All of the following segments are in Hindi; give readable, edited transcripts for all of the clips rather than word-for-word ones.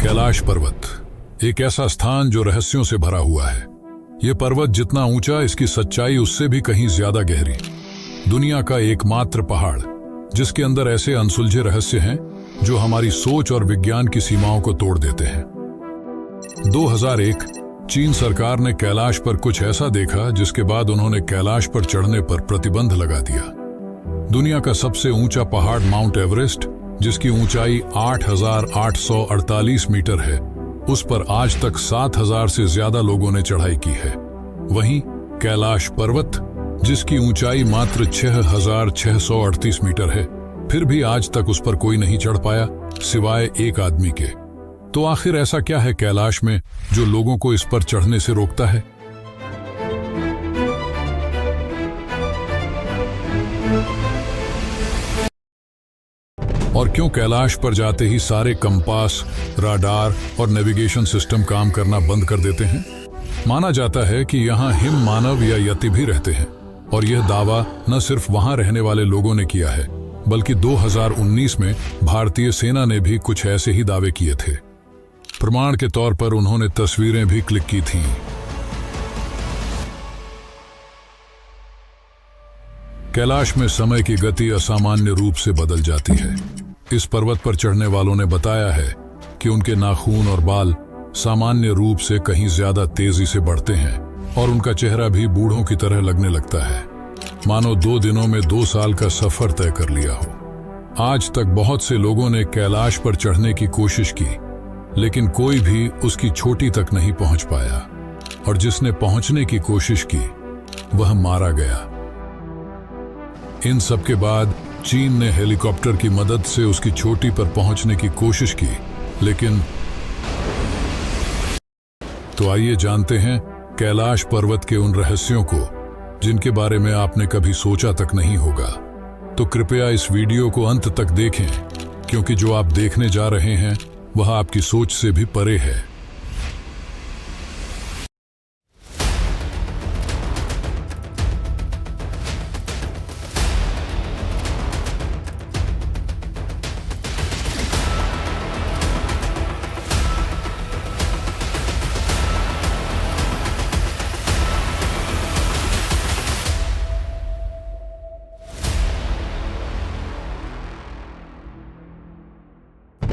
कैलाश पर्वत एक ऐसा स्थान जो रहस्यों से भरा हुआ है। यह पर्वत जितना ऊंचा, इसकी सच्चाई उससे भी कहीं ज्यादा गहरी। दुनिया का एकमात्र पहाड़ जिसके अंदर ऐसे अनसुलझे रहस्य हैं जो हमारी सोच और विज्ञान की सीमाओं को तोड़ देते हैं। 2001 चीन सरकार ने कैलाश पर कुछ ऐसा देखा जिसके बाद उन्होंने कैलाश पर चढ़ने पर प्रतिबंध लगा दिया। दुनिया का सबसे ऊंचा पहाड़ माउंट एवरेस्ट, जिसकी ऊंचाई 8,848 मीटर है, उस पर आज तक 7,000 से ज्यादा लोगों ने चढ़ाई की है। वहीं कैलाश पर्वत, जिसकी ऊंचाई मात्र 6,638 मीटर है, फिर भी आज तक उस पर कोई नहीं चढ़ पाया सिवाय एक आदमी के। तो आखिर ऐसा क्या है कैलाश में जो लोगों को इस पर चढ़ने से रोकता है? और क्यों कैलाश पर जाते ही सारे कंपास, राडार और नेविगेशन सिस्टम काम करना बंद कर देते हैं? माना जाता है कि यहाँ हिम मानव या यति भी रहते हैं, और यह दावा न सिर्फ वहां रहने वाले लोगों ने किया है, बल्कि 2019 में भारतीय सेना ने भी कुछ ऐसे ही दावे किए थे। प्रमाण के तौर पर उन्होंने तस्वीरें भी क्लिक की थीं। कैलाश में समय की गति असामान्य रूप से बदल जाती है। इस पर्वत पर चढ़ने वालों ने बताया है कि उनके नाखून और बाल सामान्य रूप से कहीं ज्यादा तेजी से बढ़ते हैं और उनका चेहरा भी बूढ़ों की तरह लगने लगता है, मानो 2 दिनों में 2 साल का सफर तय कर लिया हो। आज तक बहुत से लोगों ने कैलाश पर चढ़ने की कोशिश की, लेकिन कोई भी उसकी चोटी तक नहीं पहुंच पाया, और जिसने पहुंचने की कोशिश की वह मारा गया। इन सब के बाद चीन ने हेलीकॉप्टर की मदद से उसकी चोटी पर पहुंचने की कोशिश की, लेकिन तो आइए जानते हैं कैलाश पर्वत के उन रहस्यों को जिनके बारे में आपने कभी सोचा तक नहीं होगा। तो कृपया इस वीडियो को अंत तक देखें, क्योंकि जो आप देखने जा रहे हैं वह आपकी सोच से भी परे है।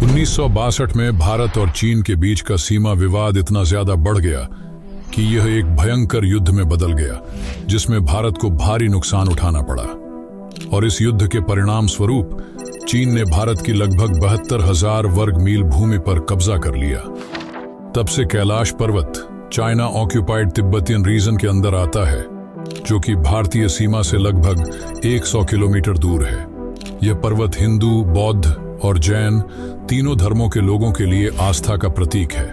1962 में भारत और चीन के बीच का सीमा विवाद इतना ज्यादा बढ़ गया कि यह एक भयंकर युद्ध में बदल गया, जिसमें भारत को भारी नुकसान उठाना पड़ा। और इस युद्ध के परिणाम स्वरूप चीन ने भारत की लगभग 72,000 वर्ग मील भूमि पर कब्जा कर लिया। तब से कैलाश पर्वत चाइना ऑक्यूपाइड तिब्बतियन रीजन के अंदर आता है, जो कि भारतीय सीमा से लगभग 100 किलोमीटर दूर है। यह पर्वत हिंदू, बौद्ध और जैन तीनों धर्मों के लोगों के लिए आस्था का प्रतीक है।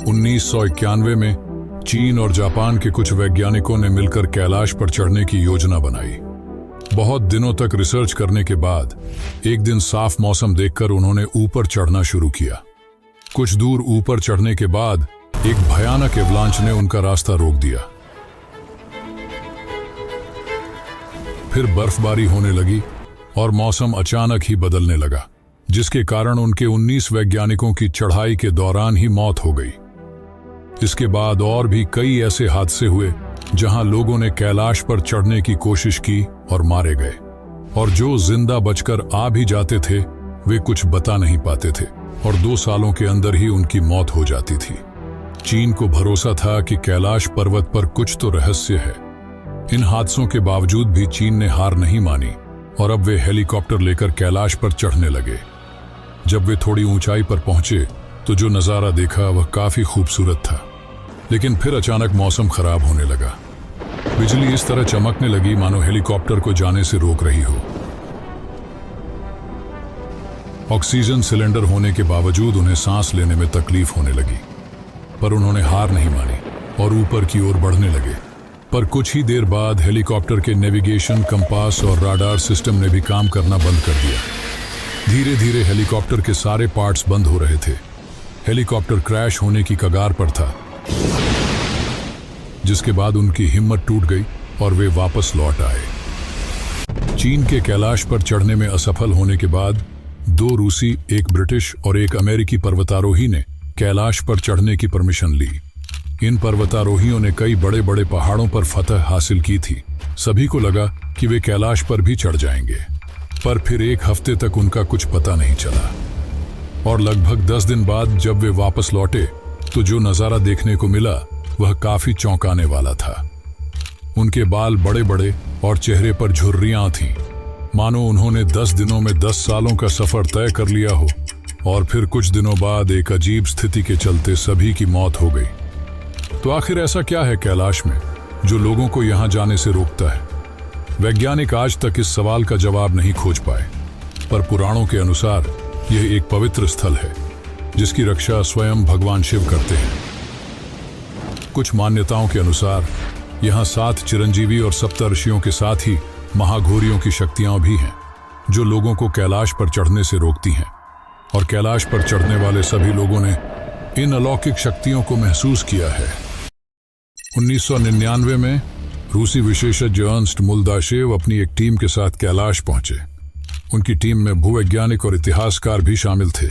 1991 में चीन और जापान के कुछ वैज्ञानिकों ने मिलकर कैलाश पर चढ़ने की योजना बनाई। बहुत दिनों तक रिसर्च करने के बाद एक दिन साफ मौसम देखकर उन्होंने ऊपर चढ़ना शुरू किया। कुछ दूर ऊपर चढ़ने के बाद एक भयानक एवलांच ने उनका रास्ता रोक दिया। फिर बर्फबारी होने लगी और मौसम अचानक ही बदलने लगा, जिसके कारण उनके 19 वैज्ञानिकों की चढ़ाई के दौरान ही मौत हो गई। इसके बाद और भी कई ऐसे हादसे हुए जहां लोगों ने कैलाश पर चढ़ने की कोशिश की और मारे गए, और जो जिंदा बचकर आ भी जाते थे वे कुछ बता नहीं पाते थे, और 2 सालों के अंदर ही उनकी मौत हो जाती थी। चीन को भरोसा था कि कैलाश पर्वत पर कुछ तो रहस्य है। इन हादसों के बावजूद भी चीन ने हार नहीं मानी, और अब वे हेलीकॉप्टर लेकर कैलाश पर चढ़ने लगे। जब वे थोड़ी ऊंचाई पर पहुंचे तो जो नजारा देखा वह काफी खूबसूरत था, लेकिन फिर अचानक मौसम खराब होने लगा। बिजली इस तरह चमकने लगी मानो हेलीकॉप्टर को जाने से रोक रही हो। ऑक्सीजन सिलेंडर होने के बावजूद उन्हें सांस लेने में तकलीफ होने लगी, पर उन्होंने हार नहीं मानी और ऊपर की ओर बढ़ने लगे। पर कुछ ही देर बाद हेलीकॉप्टर के नेविगेशन, कंपास और राडार सिस्टम ने भी काम करना बंद कर दिया। धीरे धीरे हेलीकॉप्टर के सारे पार्ट्स बंद हो रहे थे। हेलीकॉप्टर क्रैश होने की कगार पर था, जिसके बाद उनकी हिम्मत टूट गई और वे वापस लौट आए। चीन के कैलाश पर चढ़ने में असफल होने के बाद 2 रूसी, 1 ब्रिटिश और 1 अमेरिकी पर्वतारोही ने कैलाश पर चढ़ने की परमिशन ली। इन पर्वतारोहियों ने कई बड़े बड़े पहाड़ों पर फतह हासिल की थी। सभी को लगा कि वे कैलाश पर भी चढ़ जाएंगे, पर फिर एक हफ्ते तक उनका कुछ पता नहीं चला। और लगभग 10 दिन बाद जब वे वापस लौटे तो जो नज़ारा देखने को मिला वह काफी चौंकाने वाला था। उनके बाल बड़े बड़े और चेहरे पर झुर्रियां थीं, मानो उन्होंने 10 दिनों में 10 सालों का सफर तय कर लिया हो। और फिर कुछ दिनों बाद एक अजीब स्थिति के चलते सभी की मौत हो गई। तो आखिर ऐसा क्या है कैलाश में जो लोगों को यहां जाने से रोकता है? वैज्ञानिक आज तक इस सवाल का जवाब नहीं खोज पाए, पर पुराणों के अनुसार यह एक पवित्र स्थल है जिसकी रक्षा स्वयं भगवान शिव करते हैं। कुछ मान्यताओं के अनुसार यहाँ 7 चिरंजीवी और सप्तर्षियों के साथ ही महाघोरियों की शक्तियां भी हैं जो लोगों को कैलाश पर चढ़ने से रोकती हैं। और कैलाश पर चढ़ने वाले सभी लोगों ने इन अलौकिक शक्तियों को महसूस किया है। 1999 में रूसी विशेषज्ञ अर्नस्ट मुल्दाशेव अपनी एक टीम के साथ कैलाश पहुंचे। उनकी टीम में भूवैज्ञानिक और इतिहासकार भी शामिल थे।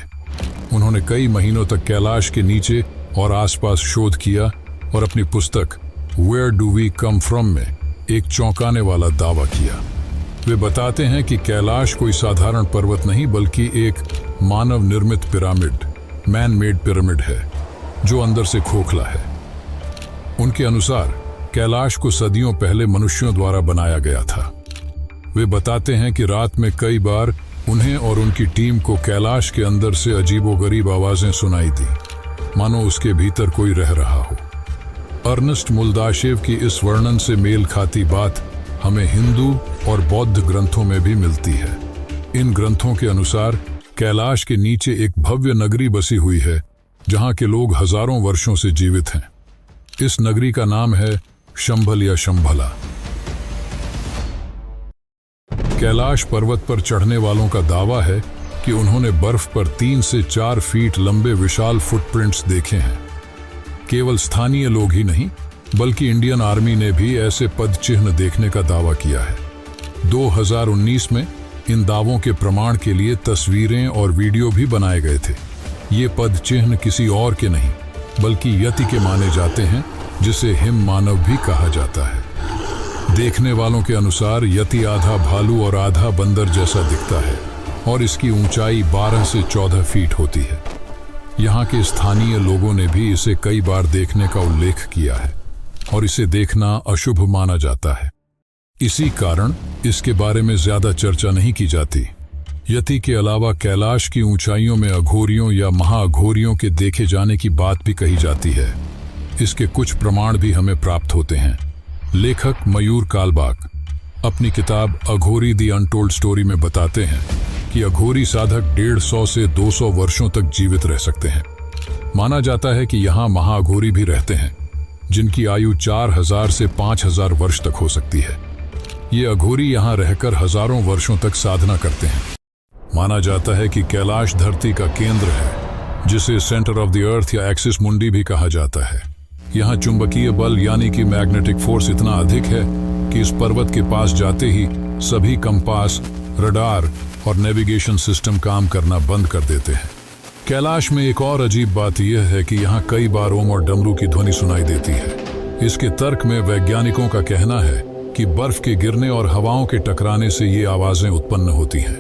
उन्होंने कई महीनों तक कैलाश के नीचे और आसपास शोध किया और अपनी पुस्तक where do we come from में एक चौंकाने वाला दावा किया। वे बताते हैं कि कैलाश कोई साधारण पर्वत नहीं बल्कि एक मानव निर्मित पिरामिड, मैन मेड पिरामिड है जो अंदर से खोखला है। उनके अनुसार कैलाश को सदियों पहले मनुष्यों द्वारा बनाया गया था। वे बताते हैं कि रात में कई बार उन्हें और उनकी टीम को कैलाश के अंदर से अजीबोगरीब आवाजें सुनाई दी, मानो उसके भीतर कोई रह रहा हो। अर्नस्ट मुल्दाशेव की इस वर्णन से मेल खाती बात हमें हिंदू और बौद्ध ग्रंथों में भी मिलती है। इन ग्रंथों के अनुसार कैलाश के नीचे एक भव्य नगरी बसी हुई है जहां के लोग हजारों वर्षों से जीवित हैं। इस नगरी का नाम है शंभल या शंभला। कैलाश पर्वत पर चढ़ने वालों का दावा है कि उन्होंने बर्फ पर 3 से 4 फीट लंबे विशाल फुटप्रिंट्स देखे हैं। केवल स्थानीय लोग ही नहीं बल्कि इंडियन आर्मी ने भी ऐसे पद चिन्ह देखने का दावा किया है। 2019 में इन दावों के प्रमाण के लिए तस्वीरें और वीडियो भी बनाए गए थे। ये पद चिन्ह किसी और के नहीं बल्कि यति के माने जाते हैं, जिसे हिम मानव भी कहा जाता है। देखने वालों के अनुसार यति आधा भालू और आधा बंदर जैसा दिखता है और इसकी ऊंचाई 12 से 14 फीट होती है। यहाँ के स्थानीय लोगों ने भी इसे कई बार देखने का उल्लेख किया है और इसे देखना अशुभ माना जाता है। इसी कारण इसके बारे में ज्यादा चर्चा नहीं की जाती। यति के अलावा कैलाश की ऊंचाइयों में अघोरियों या महाअघोरियों के देखे जाने की बात भी कही जाती है। इसके कुछ प्रमाण भी हमें प्राप्त होते हैं। लेखक मयूर कालबाग अपनी किताब अघोरी दी अनटोल्ड स्टोरी में बताते हैं कि अघोरी साधक 150 से 200 वर्षों तक जीवित रह सकते हैं। माना जाता है कि यहाँ महाअघोरी भी रहते हैं जिनकी आयु 4000 से 5000 वर्ष तक हो सकती है। ये अघोरी यहाँ रहकर हजारों वर्षों तक साधना करते हैं। माना जाता है कि कैलाश धरती का केंद्र है, जिसे सेंटर ऑफ द अर्थ या एक्सिस मुंडी भी कहा जाता है। यहाँ चुंबकीय बल यानी कि मैग्नेटिक फोर्स इतना अधिक है कि इस पर्वत के पास जाते ही सभी कंपास, रडार और नेविगेशन सिस्टम काम करना बंद कर देते हैं। कैलाश में एक और अजीब बात यह है कि यहाँ कई बार ओम और डमरू की ध्वनि सुनाई देती है। इसके तर्क में वैज्ञानिकों का कहना है कि बर्फ के गिरने और हवाओं के टकराने से ये आवाजें उत्पन्न होती हैं।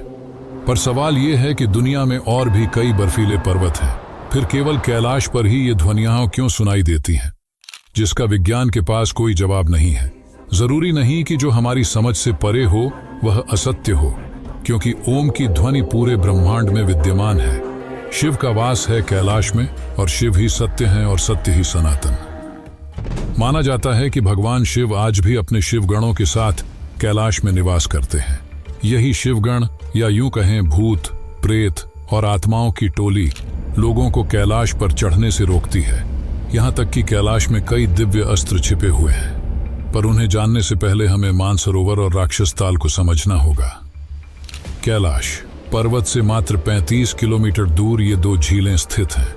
पर सवाल ये है कि दुनिया में और भी कई बर्फीले पर्वत हैं, फिर केवल कैलाश पर ही ये ध्वनियां क्यों सुनाई देती हैं, जिसका विज्ञान के पास कोई जवाब नहीं है। जरूरी नहीं कि जो हमारी समझ से परे हो वह असत्य हो, क्योंकि ओम की ध्वनि पूरे ब्रह्मांड में विद्यमान है। शिव का वास है कैलाश में और शिव ही सत्य हैं और सत्य ही सनातन। माना जाता है कि भगवान शिव आज भी अपने शिवगणों के साथ कैलाश में निवास करते हैं। यही शिवगण या यूं कहें भूत, प्रेत और आत्माओं की टोली लोगों को कैलाश पर चढ़ने से रोकती है। यहाँ तक कि कैलाश में कई दिव्य अस्त्र छिपे हुए हैं, पर उन्हें जानने से पहले हमें मानसरोवर और राक्षस ताल को समझना होगा। कैलाश पर्वत से मात्र 35 किलोमीटर दूर ये 2 झीलें स्थित हैं।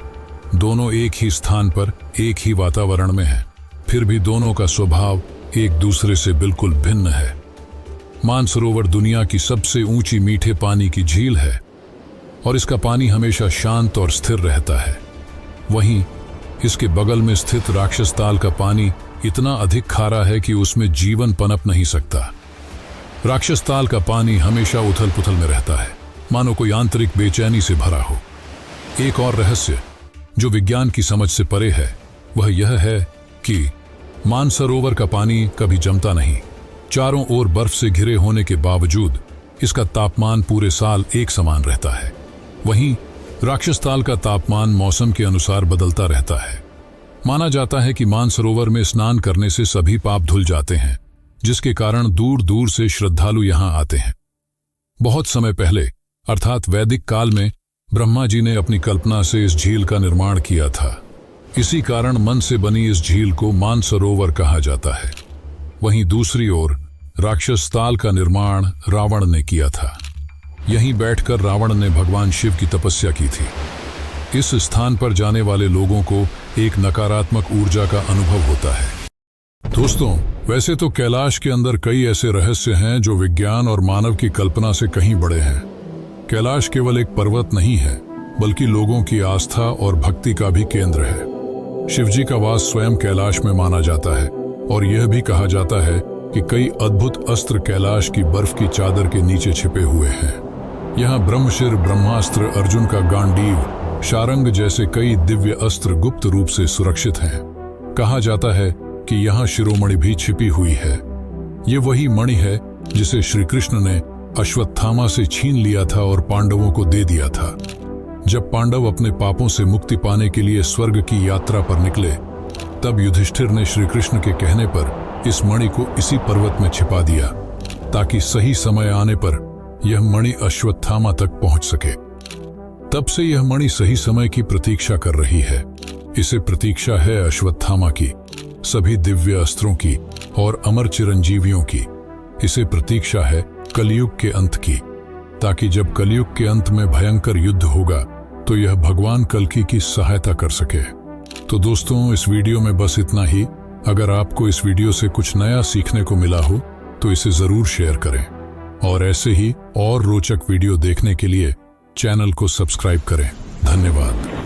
दोनों एक ही स्थान पर एक ही वातावरण में हैं, फिर भी दोनों का स्वभाव एक दूसरे से बिल्कुल भिन्न है। मानसरोवर दुनिया की सबसे ऊंची मीठे पानी की झील है और इसका पानी हमेशा शांत और स्थिर रहता है। वहीं इसके बगल में स्थित राक्षस ताल का पानी इतना अधिक खारा है कि उसमें जीवन पनप नहीं सकता। राक्षस ताल का पानी हमेशा उथल पुथल में रहता है, मानो कोई आंतरिक बेचैनी से भरा हो। एक और रहस्य जो विज्ञान की समझ से परे है वह यह है कि मानसरोवर का पानी कभी जमता नहीं। चारों ओर बर्फ से घिरे होने के बावजूद इसका तापमान पूरे साल एक समान रहता है। वहीं राक्षस ताल का तापमान मौसम के अनुसार बदलता रहता है। माना जाता है कि मानसरोवर में स्नान करने से सभी पाप धुल जाते हैं, जिसके कारण दूर दूर से श्रद्धालु यहां आते हैं। बहुत समय पहले अर्थात वैदिक काल में ब्रह्मा जी ने अपनी कल्पना से इस झील का निर्माण किया था। इसी कारण मन से बनी इस झील को मानसरोवर कहा जाता है। वहीं दूसरी ओर राक्षस ताल का निर्माण रावण ने किया था। यहीं बैठकर रावण ने भगवान शिव की तपस्या की थी। इस स्थान पर जाने वाले लोगों को एक नकारात्मक ऊर्जा का अनुभव होता है। दोस्तों, वैसे तो कैलाश के अंदर कई ऐसे रहस्य हैं जो विज्ञान और मानव की कल्पना से कहीं बड़े हैं। कैलाश केवल एक पर्वत नहीं है, बल्कि लोगों की आस्था और भक्ति का भी केंद्र है। शिवजी का वास स्वयं कैलाश में माना जाता है और यह भी कहा जाता है कि कई अद्भुत अस्त्र कैलाश की बर्फ की चादर के नीचे छिपे हुए हैं। यहाँ ब्रह्मशिर, ब्रह्मास्त्र, अर्जुन का गांडीव, शारंग जैसे कई दिव्य अस्त्र गुप्त रूप से सुरक्षित हैं। कहा जाता है कि यहाँ शिरोमणि भी छिपी हुई है। ये वही मणि है जिसे श्री कृष्ण ने अश्वत्थामा से छीन लिया था और पांडवों को दे दिया था। जब पांडव अपने पापों से मुक्ति पाने के लिए स्वर्ग की यात्रा पर निकले, तब युधिष्ठिर ने श्री कृष्ण के कहने पर इस मणि को इसी पर्वत में छिपा दिया, ताकि सही समय आने पर यह मणि अश्वत्थामा तक पहुंच सके। तब से यह मणि सही समय की प्रतीक्षा कर रही है। इसे प्रतीक्षा है अश्वत्थामा की, सभी दिव्य अस्त्रों की और अमर चिरंजीवियों की। इसे प्रतीक्षा है कलयुग के अंत की, ताकि जब कलयुग के अंत में भयंकर युद्ध होगा तो यह भगवान कल्कि की सहायता कर सके। तो दोस्तों, इस वीडियो में बस इतना ही। अगर आपको इस वीडियो से कुछ नया सीखने को मिला हो तो इसे जरूर शेयर करें और ऐसे ही और रोचक वीडियो देखने के लिए चैनल को सब्सक्राइब करें। धन्यवाद।